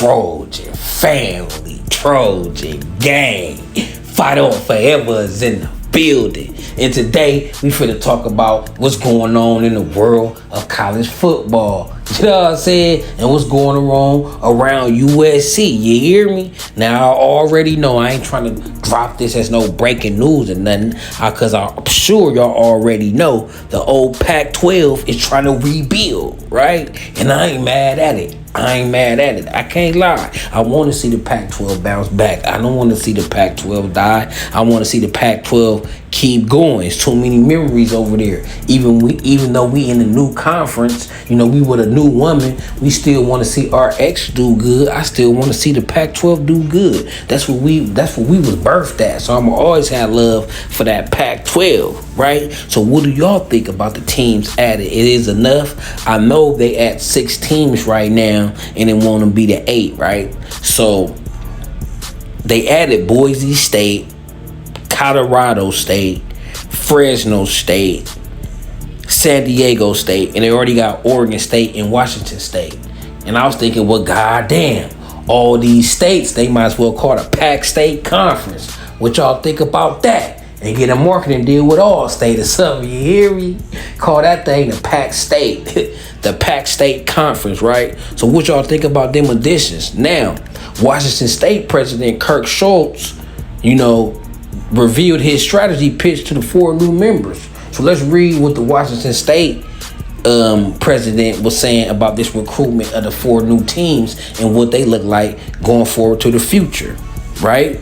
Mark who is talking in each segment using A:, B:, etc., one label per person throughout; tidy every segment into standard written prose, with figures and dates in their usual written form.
A: Trojan family, Trojan gang. Fight on forever is in the building. And today we finna talk about what's going on in the world of college football. You know what I'm saying? And what's going on around USC. You hear me? Now I already know I ain't trying to drop this as no breaking news or nothing. Cause I'm sure y'all already know the old Pac12 is trying to rebuild, right? And I ain't mad at it. I can't lie. I want to see the Pac-12 bounce back. I don't want to see the Pac-12 die. I want to see the Pac-12 keep going. It's too many memories over there. Even though we in the new conference, we with a new woman, we still want to see our ex do good. I still want to see the Pac-12 do good. That's what we was birthed at. So I'm gonna always have love for that Pac-12, right? So what do y'all think about the teams added? It is enough. I know they at 6 teams right now, and they want to be the 8, right? So they added Boise State, Colorado State, Fresno State, San Diego State, and they already got Oregon State and Washington State. And I was thinking, well, goddamn, all these states, they might as well call it a Pac State Conference. What y'all think about that? And get a marketing deal with all state or something, you hear me? Call that thing the Pac State, the Pac State Conference, right? So what y'all think about them additions? Now, Washington State President Kirk Schultz, revealed his strategy pitch to the 4 new members. So let's read what the Washington State president was saying about this recruitment of the 4 new teams and what they look like going forward to the future, right?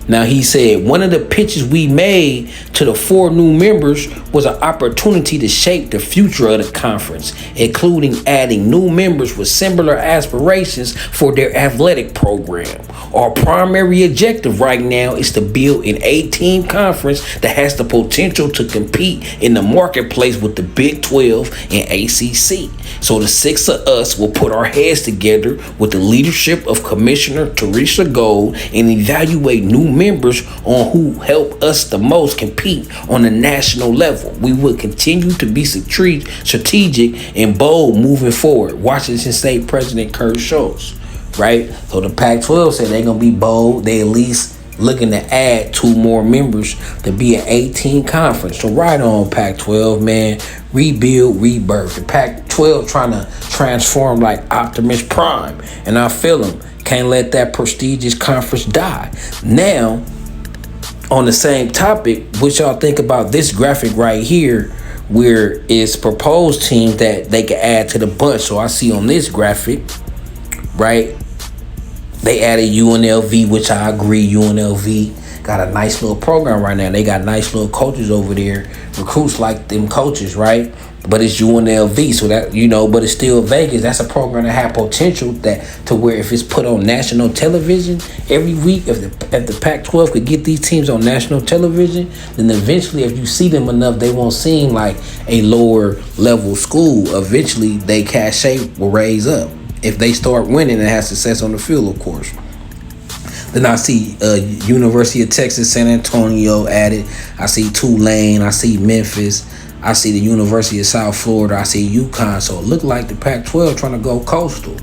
A: Now, he said, one of the pitches we made to the 4 new members was an opportunity to shape the future of the conference, including adding new members with similar aspirations for their athletic program. Our primary objective right now is to build an 8-team conference that has the potential to compete in the marketplace with the Big 12 and ACC. So the 6 of us will put our heads together with the leadership of Commissioner Teresa Gold and evaluate new members on who help us the most compete on a national level. We will continue to be strategic and bold moving forward. Washington State President Kirk Schultz, right? So the Pac-12 said they're going to be bold. They at least looking to add 2 more members to be an 18 conference. So right on, Pac-12, man. Rebuild, rebirth. The Pac-12 trying to transform like Optimus Prime. And I feel them. Can't let that prestigious conference die. Now, on the same topic, what y'all think about this graphic right here, where it's proposed teams that they can add to the bunch? So I see on this graphic, right, they added UNLV, which I agree. UNLV got a nice little program right now. They got nice little coaches over there. Recruits like them coaches, right? But it's UNLV, so that, but it's still Vegas. That's a program that had potential to where if it's put on national television every week, if the Pac-12 could get these teams on national television, then eventually, if you see them enough, they won't seem like a lower level school. Eventually, they cachet will raise up if they start winning and have success on the field, of course. Then I see University of Texas, San Antonio added. I see Tulane. I see Memphis. I see the University of South Florida. I see UConn. So it looked like the Pac-12 trying to go coastal,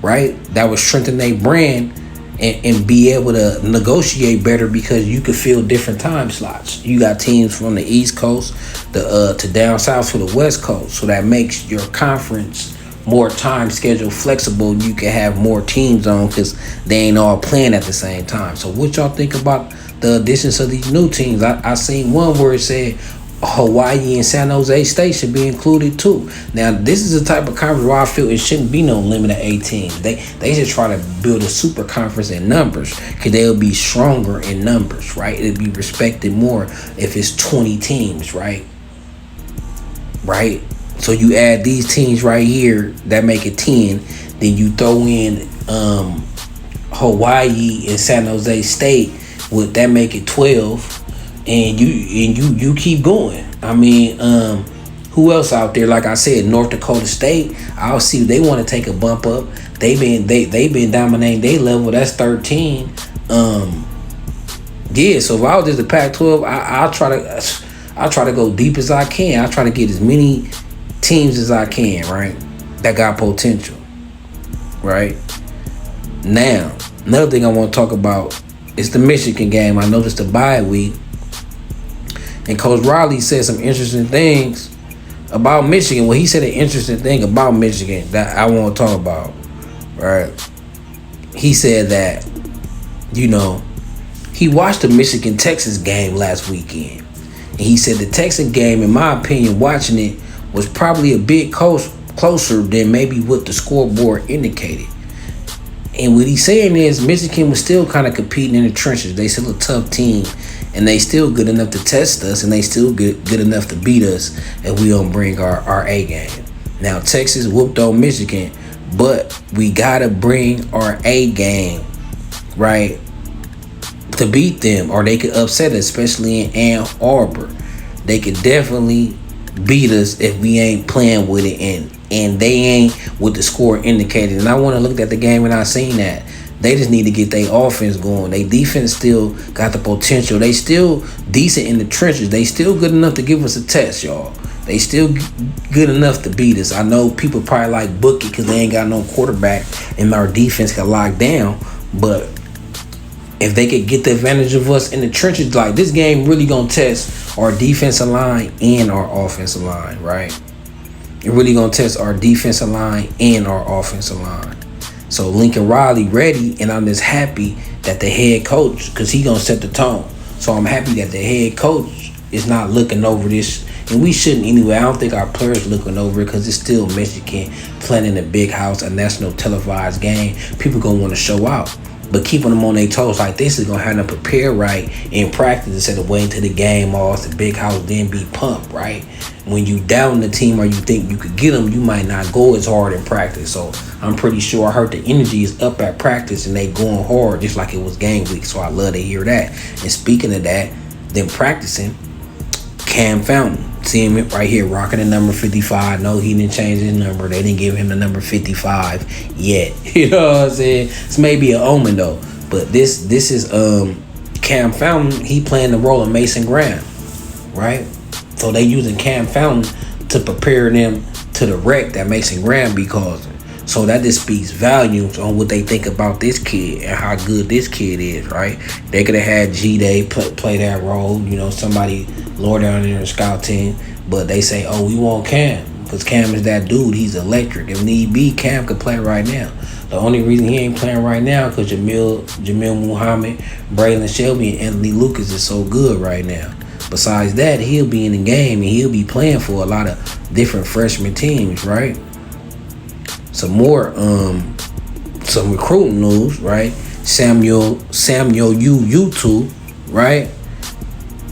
A: right? That would strengthen their brand and be able to negotiate better because you could fill different time slots. You got teams from the East Coast to down south to the West Coast. So that makes your conference more time schedule flexible. You can have more teams on because they ain't all playing at the same time. So what y'all think about the additions of these new teams? I seen one where it said Hawaii and San Jose State should be included too. Now, this is the type of conference where I feel it shouldn't be no limit of 8 teams. They should try to build a super conference in numbers because they'll be stronger in numbers, right? It'll be respected more if it's 20 teams, right? Right? So you add these teams right here that make it 10. Then you throw in Hawaii and San Jose State, would that make it 12? And you keep going. I mean, who else out there? Like I said, North Dakota State. I'll see they want to take a bump up. They've been dominating their level. That's 13. Yeah. So if I was just the Pac-12, I'll try to go deep as I can. I'll try to get as many teams as I can. Right, that got potential. Right. Now, another thing I want to talk about is the Michigan game. I noticed the bye week, and Coach Riley said some interesting things about Michigan. Well, he said an interesting thing about Michigan that I want to talk about, right? He said that, he watched the Michigan-Texas game last weekend. And he said the Texas game, in my opinion, watching it, was probably a bit closer than maybe what the scoreboard indicated. And what he's saying is Michigan was still kind of competing in the trenches. They still a tough team, and they still good enough to test us, and they still good enough to beat us if we don't bring our A game. Now, Texas whooped on Michigan, but we got to bring our A game, right, to beat them, or they could upset us, especially in Ann Arbor. They could definitely beat us if we ain't playing with it, and they ain't with the score indicated. And I want to look at the game and I seen that. They just need to get their offense going. Their defense still got the potential. They still decent in the trenches. They still good enough to give us a test, y'all. They still good enough to beat us. I know people probably like Bookie because they ain't got no quarterback and our defense got locked down. But if they could get the advantage of us in the trenches, like this game really gonna test our defensive line and our offensive line, right? It really gonna test our defensive line and our offensive line. So Lincoln Riley ready, and I'm just happy that the head coach, because he gonna set the tone. So I'm happy that the head coach is not looking over this, and we shouldn't anyway. I don't think our players looking over it because it's still Michigan playing in a big house, a national televised game. People gonna want to show out. But keeping them on their toes like this is going to have them prepare right in practice instead of waiting till the game off, the big house, then be pumped, right? When you down the team or you think you could get them, you might not go as hard in practice. So I'm pretty sure I heard the energy is up at practice and they going hard just like it was game week. So I love to hear that. And speaking of that, then practicing, Cam Fountain. See him right here rocking the number 55. No, he didn't change his number. They didn't give him the number 55 yet. You know what I'm saying? It's maybe an omen though. But this is Cam Fountain. He playing the role of Mason Graham, right? So they using Cam Fountain to prepare them to the wreck that Mason Graham be causing. So that just speaks volumes on what they think about this kid and how good this kid is, right? They could have had G-Day play that role, somebody lower down in the scout team, but they say, oh, we want Cam because Cam is that dude. He's electric. If need be, Cam could play right now. The only reason he ain't playing right now because Jamil Muhammad, Braylon Shelby, and Anthony Lucas is so good right now. Besides that, he'll be in the game and he'll be playing for a lot of different freshman teams, right? Some more some recruiting news, right? Samuel U2, right?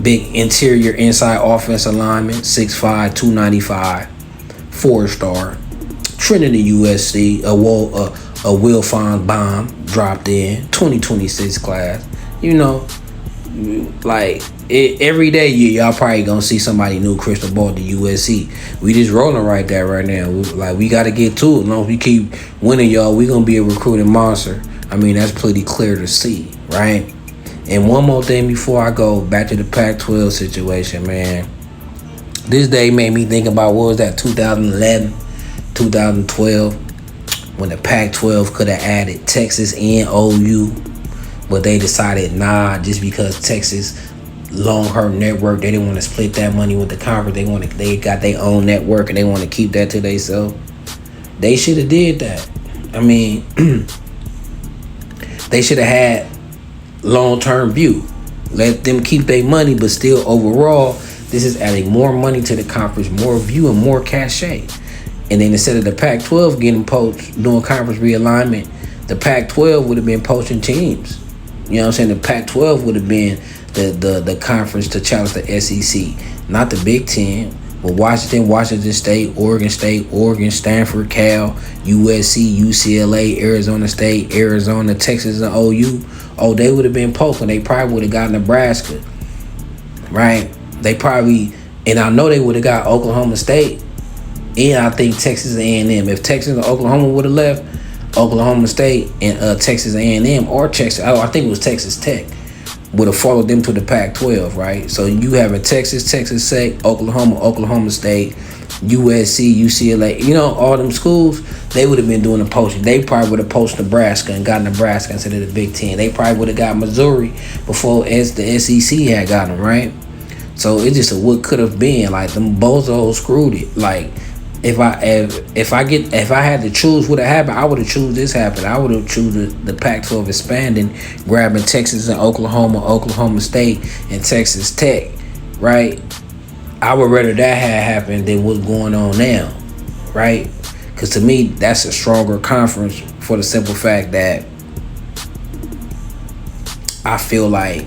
A: Big interior inside offensive lineman, 6'5", 295, 4-star. Trinity USC, a Will Fond bomb dropped in, 2026 class. Every day y'all probably gonna see somebody new crystal ball to USC. We just rolling right there right now. We gotta get to it. If we keep winning, y'all, we gonna be a recruiting monster. I mean, that's pretty clear to see, right? And one more thing before I go back to the Pac12 situation, man. This day made me think about, what was that, 2011, 2012, when the Pac12 could have added Texas and OU, but they decided just because Texas long-term network, they didn't want to split that money with the conference. They got their own network and they want to keep that to themselves. They should have did that. I mean, they should have had long-term view. Let them keep their money, but still overall, this is adding more money to the conference, more view and more cachet. And then instead of the Pac-12 getting poached, doing conference realignment, the Pac-12 would have been poaching teams. You know what I'm saying? The Pac-12 would have been the conference to challenge the SEC, not the Big Ten. But Washington State, Oregon, Stanford, Cal, USC, UCLA, Arizona State, Arizona, Texas, and OU. Oh, they would have been poking. They probably would have got Nebraska, right? They probably, and I know they would have got Oklahoma State, and I think Texas A&M. If Texas and Oklahoma would have left, Oklahoma State and Texas A&M or Texas, I think it was Texas Tech, would have followed them to the Pac-12, right? So you have a Texas Tech, Oklahoma State, USC, UCLA, all them schools, they would have been doing the poaching. They probably would have poached Nebraska and got Nebraska instead of the Big Ten. They probably would have got Missouri before the SEC had got them, right? So it's just what could have been. Like, them bozos screwed it. Like, if I had to choose what happened, I would have choose this happen. I would have choose the Pac-12 expanding, grabbing Texas and Oklahoma State and Texas Tech, right? I would rather that had happened than what's going on now, right? Because to me, that's a stronger conference for the simple fact that I feel like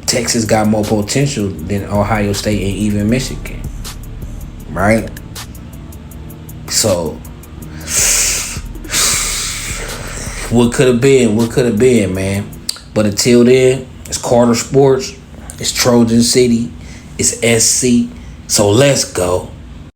A: Texas got more potential than Ohio State and even Michigan, right? So, what could have been, man. But until then, it's Carter Sports, it's Trojan City, it's SC. So let's go.